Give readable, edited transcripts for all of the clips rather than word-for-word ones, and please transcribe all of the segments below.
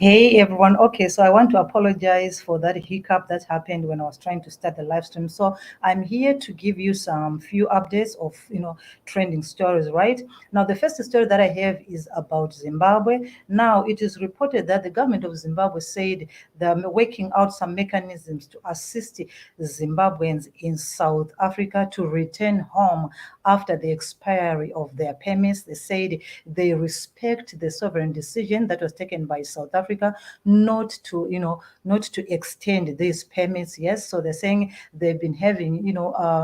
Hey everyone. Okay, so I want to apologize for that hiccup that happened when I was trying to start the live stream. So I'm here to give you some few updates of trending stories, right? Now the first story that I have is about Zimbabwe. Now it is reported that the government of Zimbabwe said they're working out some mechanisms to assist Zimbabweans in South Africa to return home after the expiry of their permits. They said they respect the sovereign decision that was taken by South Africa not to, not to extend these permits. Yes, so they're saying they've been having,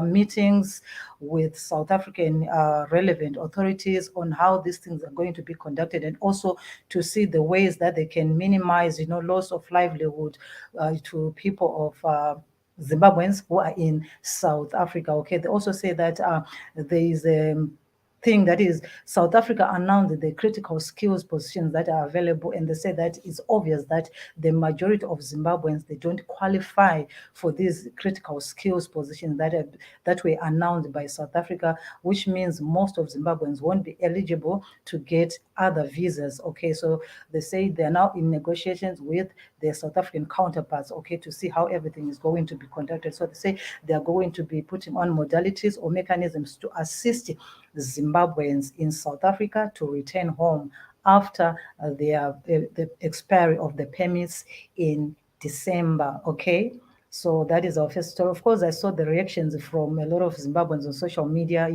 meetings with South African relevant authorities on how these things are going to be conducted, and also to see the ways that they can minimize, loss of livelihood to people of Zimbabweans who are in South Africa. Okay, they also say that there is a thing that is South Africa announced the critical skills positions that are available, and they say that it's obvious that the majority of Zimbabweans, they don't qualify for these critical skills positions that were announced by South Africa, which means most of Zimbabweans won't be eligible to get other visas. Okay, so they say they're now in negotiations with their South African counterparts, okay, to see how everything is going to be conducted. So they say they are going to be putting on modalities or mechanisms to assist Zimbabweans in South Africa to return home after the expiry of the permits in December. Okay, so that is our first story. Of course, I saw the reactions from a lot of Zimbabweans on social media,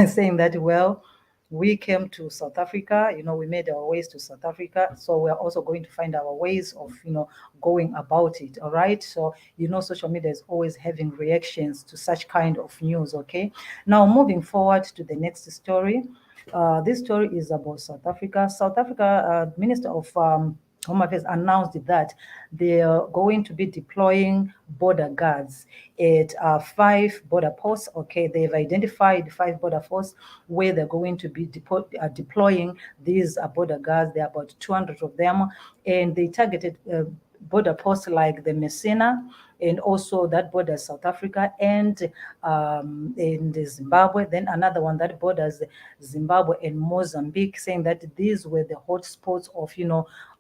saying that, well, we came to South Africa, we made our ways to South Africa, so we're also going to find our ways of, going about it. All right, so social media is always having reactions to such kind of news. Okay, now moving forward to the next story. This story is about South Africa. South Africa Minister of Home Affairs announced that they are going to be deploying border guards at 5 border posts. Okay, they've identified 5 border posts where they're going to be deploying these border guards. There are about 200 of them, and they targeted border posts like the Messina, and also that borders South Africa and in the Zimbabwe. Then another one that borders Zimbabwe and Mozambique, saying that these were the hotspots of,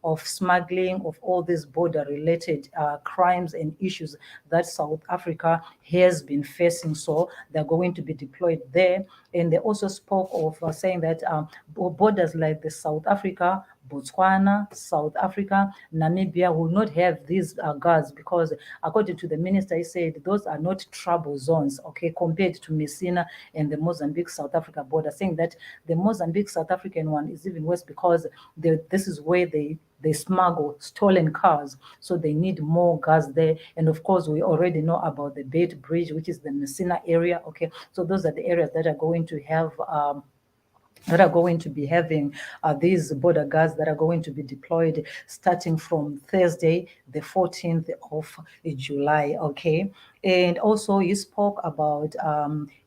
of smuggling, of all these border-related crimes and issues that South Africa has been facing. So they're going to be deployed there. And they also spoke of saying that borders like the South Africa, Botswana, South Africa, Namibia will not have these guards because, according to the minister, he said those are not trouble zones, okay, compared to Messina and the Mozambique South Africa border, saying that the Mozambique South African one is even worse because this is where they smuggle stolen cars, so they need more guards there. And of course, we already know about the Beit Bridge, which is the Messina area. Okay, so those are the areas that are going to have that are going to be having these border guards that are going to be deployed starting from Thursday, the 14th of July. Okay. And also, he spoke about,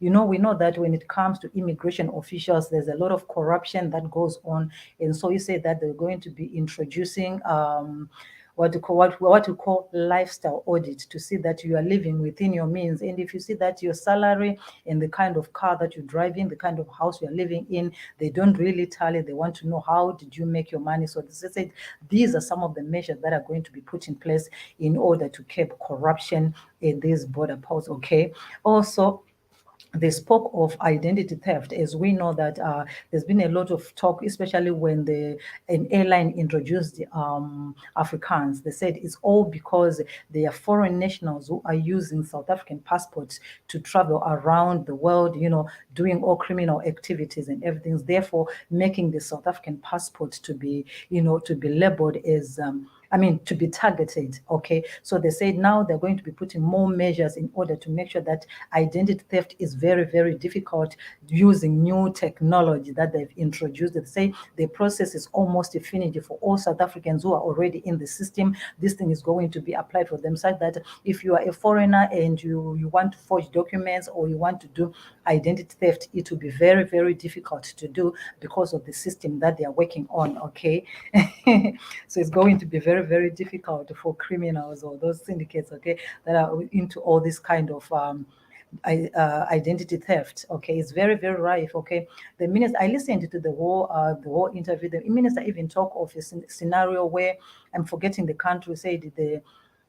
we know that when it comes to immigration officials, there's a lot of corruption that goes on. And so he said that they're going to be introducing what you call lifestyle audit, to see that you are living within your means. And if you see that your salary and the kind of car that you're driving, the kind of house you're living in, they don't really tally. They want to know how did you make your money. So they said these are some of the measures that are going to be put in place in order to curb corruption in these border posts. Okay. Also, they spoke of identity theft, as we know that there's been a lot of talk, especially when an airline introduced Afrikaans. They said it's all because they are foreign nationals who are using South African passports to travel around the world, doing all criminal activities and everything. Therefore, making the South African passport to be, to be labeled as to be targeted. Okay, so they said now they're going to be putting more measures in order to make sure that identity theft is very, very difficult using new technology that they've introduced. They say the process is almost finished for all South Africans who are already in the system. This thing is going to be applied for them, so that if you are a foreigner and you want to forge documents or you want to do identity theft, it will be very, very difficult to do because of the system that they are working on. Okay, so it's going to be very, very difficult for criminals or those syndicates, okay, that are into all this kind of identity theft. Okay, it's very, very rife. Okay, the minister, I listened to the whole interview. The minister even talked of a scenario where, I'm forgetting the country, said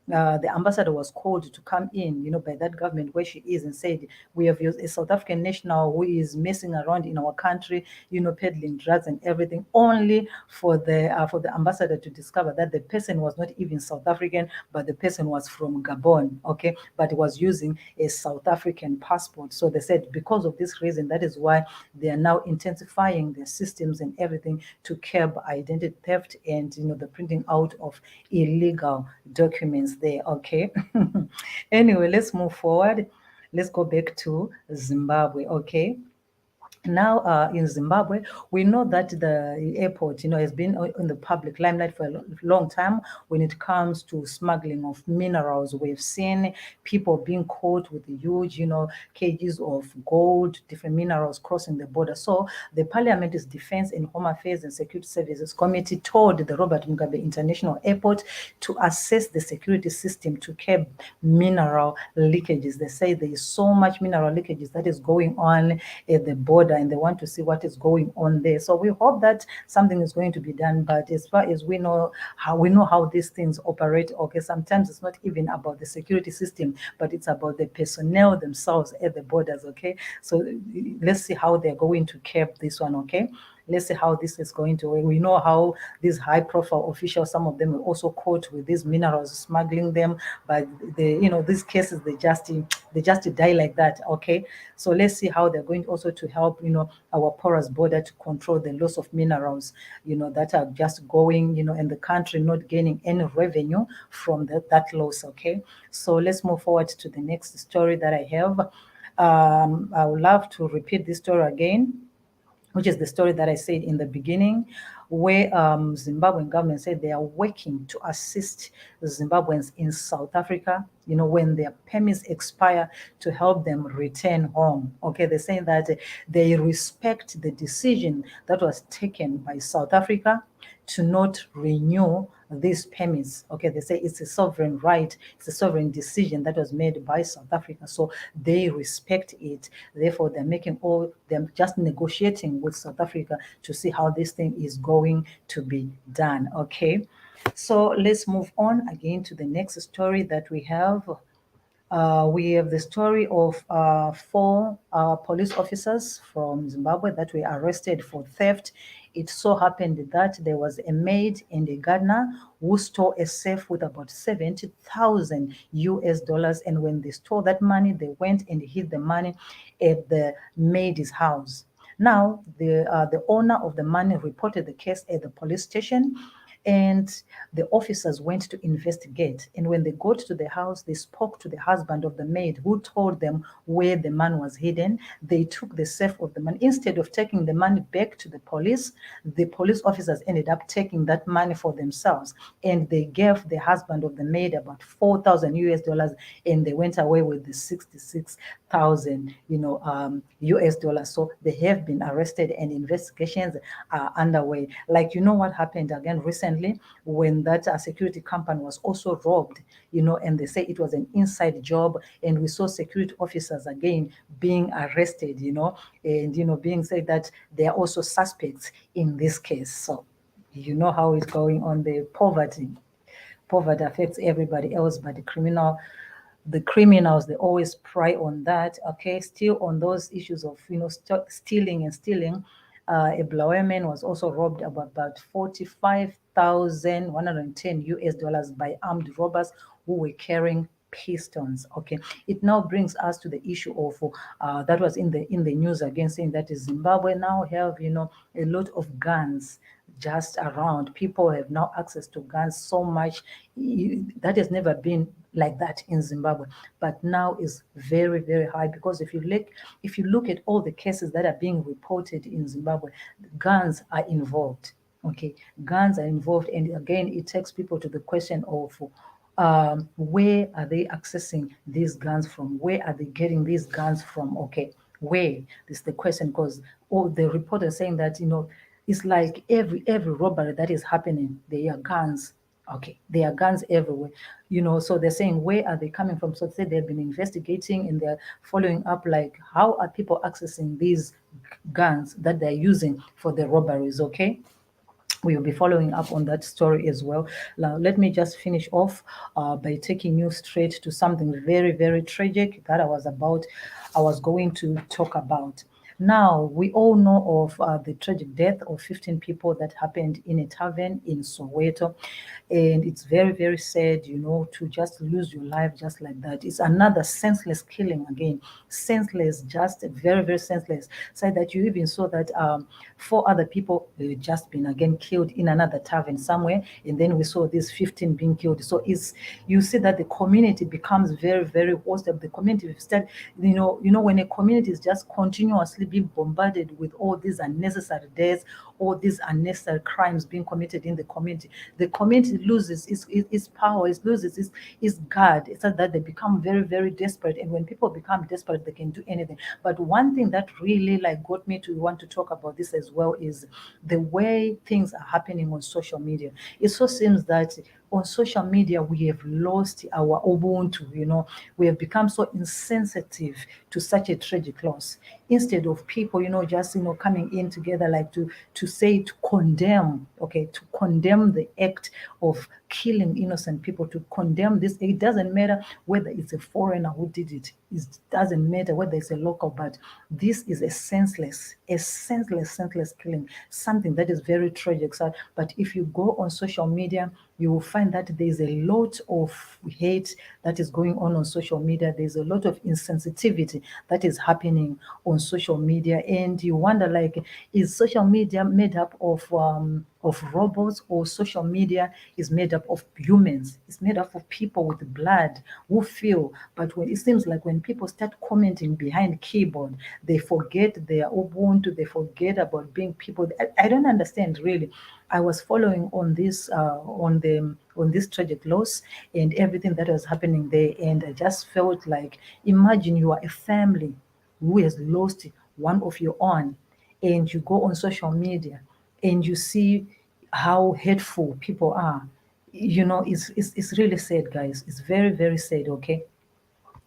the ambassador was called to come in, by that government where she is, and said, we have used a South African national who is messing around in our country, peddling drugs and everything, only for the ambassador to discover that the person was not even South African, but the person was from Gabon, okay, but was using a South African passport. So they said because of this reason, that is why they are now intensifying their systems and everything to curb identity theft and the printing out of illegal documents there. Okay. Anyway, let's move forward. Let's go back to Zimbabwe. Okay. Now, in Zimbabwe, we know that the airport, has been in the public limelight for a long time when it comes to smuggling of minerals. We've seen people being caught with huge, cages of gold, different minerals crossing the border. So the Parliament's Defense and Home Affairs and Security Services Committee told the Robert Mugabe International Airport to assess the security system to curb mineral leakages. They say there is so much mineral leakages that is going on at the border, and they want to see what is going on there. So we hope that something is going to be done. But as far as we know how these things operate, okay, sometimes it's not even about the security system, but it's about the personnel themselves at the borders. Okay, so let's see how they're going to curb this one. Okay, let's see how this is going to work. We know how these high-profile officials, some of them were also caught with these minerals, smuggling them. But these cases, they just die like that. Okay, so let's see how they're going also to help our porous border to control the loss of minerals that are just going and the country not gaining any revenue from that loss. Okay, so let's move forward to the next story that I have. I would love to repeat this story again, which is the story that I said in the beginning, where Zimbabwean government said they are working to assist Zimbabweans in South Africa, when their permits expire, to help them return home. Okay, they're saying that they respect the decision that was taken by South Africa to not renew these permits. Okay, they say it's a sovereign right, it's a sovereign decision that was made by South Africa, so they respect it. Therefore, they're just negotiating with South Africa to see how this thing is going to be done. Okay, so let's move on again to the next story that we have. We have the story of 4 police officers from Zimbabwe that were arrested for theft. It so happened that there was a maid and a gardener who stole a safe with about 70,000 US dollars. And when they stole that money, they went and hid the money at the maid's house. Now, the owner of the money reported the case at the police station, and the officers went to investigate. And when they got to the house, they spoke to the husband of the maid, who told them where the money was hidden. They took the safe of the money. Instead of taking the money back to the police officers ended up taking that money for themselves. And they gave the husband of the maid about 4,000 US dollars, and they went away with the 66,000 US dollars. So they have been arrested and investigations are underway. Like, what happened again recently when that security company was also robbed, and they say it was an inside job, and we saw security officers again being arrested, and being said that they are also suspects in this case. So how it's going on. The poverty affects everybody else, but the criminals, they always pry on that. Okay, still on those issues of stealing. A Blair man was also robbed of about 45,110 US dollars by armed robbers who were carrying pistons. Okay, it now brings us to the issue of that was in the news again, saying that Zimbabwe now have a lot of guns just around. People have now access to guns so much. That has never been like that in Zimbabwe, but now is very, very high, because if you look at all the cases that are being reported in Zimbabwe, guns are involved. Okay, guns are involved, and again, it takes people to the question of where are they accessing these guns from? Where are they getting these guns from? Okay, where is the question, because all the reporters saying that it's like every robbery that is happening, there are guns Okay, there are guns everywhere, so they're saying, where are they coming from? So they say they've been investigating and they're following up, like, how are people accessing these guns that they're using for the robberies, okay? We will be following up on that story as well. Now, let me just finish off by taking you straight to something very, very tragic that I was going to talk about. Now, we all know of the tragic death of 15 people that happened in a tavern in Soweto. And it's very, very sad, to just lose your life just like that. It's another senseless killing again. Senseless, just very, very senseless. So that you even saw that four other people just been again killed in another tavern somewhere. And then we saw these 15 being killed. So you see that the community becomes very, very hostile. The community start, when a community is just continuously being bombarded with all these unnecessary deaths, all these unnecessary crimes being committed in the community loses its power, it loses its guard. It's that they become very, very desperate. And when people become desperate, they can do anything. But one thing that really like got me to want to talk about this as well is the way things are happening on social media. It so seems that on social media we have lost our ubuntu. We have become so insensitive to such a tragic loss. Instead of people, just coming in together, like to say, to condemn, okay, to condemn the act of killing innocent people, to condemn this. It doesn't matter whether it's a foreigner who did it. It doesn't matter whether it's a local, but this is a senseless killing, something that is very tragic. So, but if you go on social media, you will find that there's a lot of hate that is going on social media. There's a lot of insensitivity that is happening on social media, and you wonder, like, is social media made up of robots, or social media is made up of humans? It's made up of people with blood who feel. But when it seems like when people start commenting behind keyboard, they forget their ubuntu, they forget about being people. I don't understand really. I was following on this on this tragic loss and everything that was happening there, and I just felt like, imagine you are a family who has lost one of your own, and you go on social media and you see how hateful people are. It's really sad, guys. It's very, very sad, okay?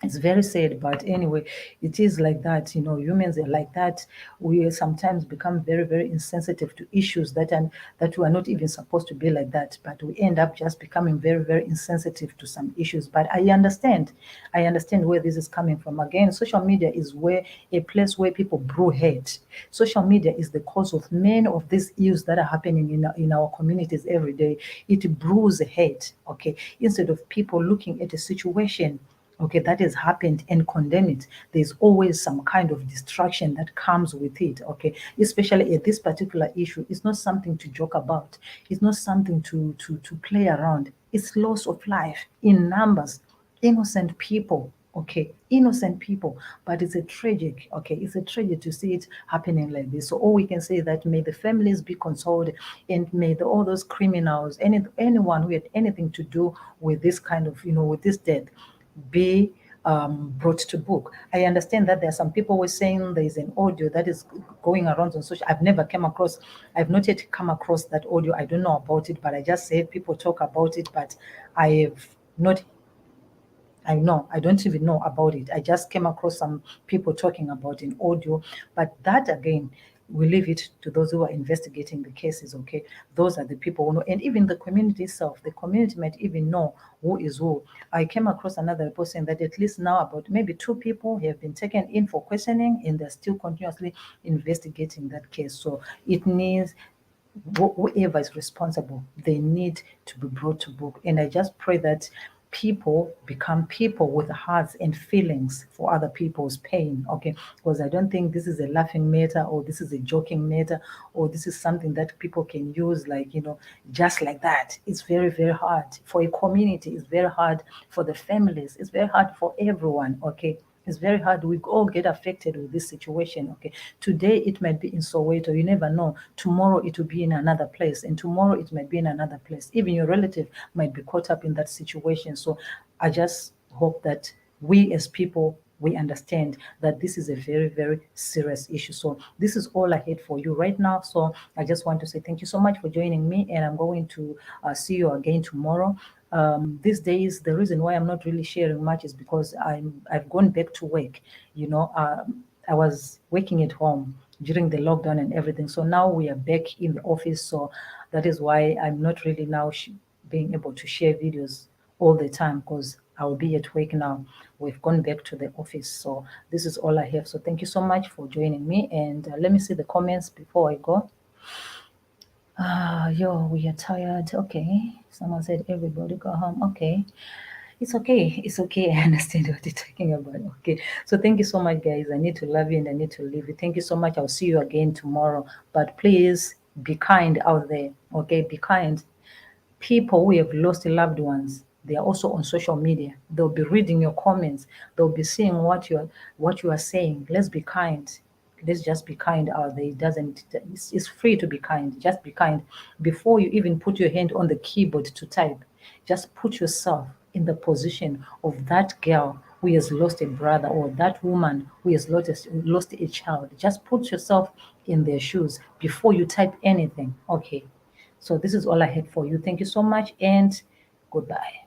It's very sad, but anyway, it is like that. Humans are like that. We sometimes become very, very insensitive to issues that we are not even supposed to be like that, but we end up just becoming very, very insensitive to some issues. But I understand where this is coming from. Again, social media is where a place where people brew hate. Social media is the cause of many of these issues that are happening in our communities every day. It brews hate. Okay, instead of people looking at a situation, okay, that has happened and condemn it, there's always some kind of distraction that comes with it. Okay, especially at this particular issue, it's not something to joke about, it's not something to play around. It's loss of life in numbers, innocent people. Okay, innocent people. But it's a tragic, okay, it's a tragedy to see it happening like this. So all we can say is that may the families be consoled, and may all those criminals, anyone who had anything to do with this kind of, with this death, be brought to book. I understand that there are some people who are saying there is an audio that is going around on social. I've not yet come across that audio. I don't know about it, but I just heard people talk about it, but I have not. I don't even know about it. I just came across some people talking about an audio, but that again, we leave it to those who are investigating the cases, okay? Those are the people who know, and even the community itself, the community might even know who is who. I came across another report saying that at least now about maybe 2 people have been taken in for questioning, and they're still continuously investigating that case. So it needs whoever is responsible, they need to be brought to book. And I just pray that people become people with hearts and feelings for other people's pain, okay? Because I don't think this is a laughing matter, or this is a joking matter, or this is something that people can use, like, just like that. It's very, very hard for a community, it's very hard for the families, it's very hard for everyone, okay? It's very hard. We all get affected with this situation. Okay. Today it might be in Soweto. You never know. Tomorrow it will be in another place. And tomorrow it might be in another place. Even your relative might be caught up in that situation. So I just hope that we as people we understand that this is a very, very serious issue. So this is all I had for you right now. So I just want to say thank you so much for joining me, and I'm going to see you again tomorrow. These days, the reason why I'm not really sharing much is because I've gone back to work. I was working at home during the lockdown and everything. So now we are back in the office. So that is why I'm not really now being able to share videos all the time, because I'll be at work now. We've gone back to the office. So this is all I have. So thank you so much for joining me. And let me see the comments before I go. We are tired. Okay. Someone said everybody go home. Okay. It's okay. It's okay. I understand what you're talking about. Okay. So thank you so much, guys. I need to love you and I need to leave you. Thank you so much. I'll see you again tomorrow. But please be kind out there. Okay. Be kind. People who have lost loved ones, they are also on social media. They'll be reading your comments. They'll be seeing what you are saying. Let's be kind. Let's just be kind out there. It's free to be kind. Just be kind. Before you even put your hand on the keyboard to type, just put yourself in the position of that girl who has lost a brother, or that woman who has lost a child. Just put yourself in their shoes before you type anything. Okay. So this is all I had for you. Thank you so much, and goodbye.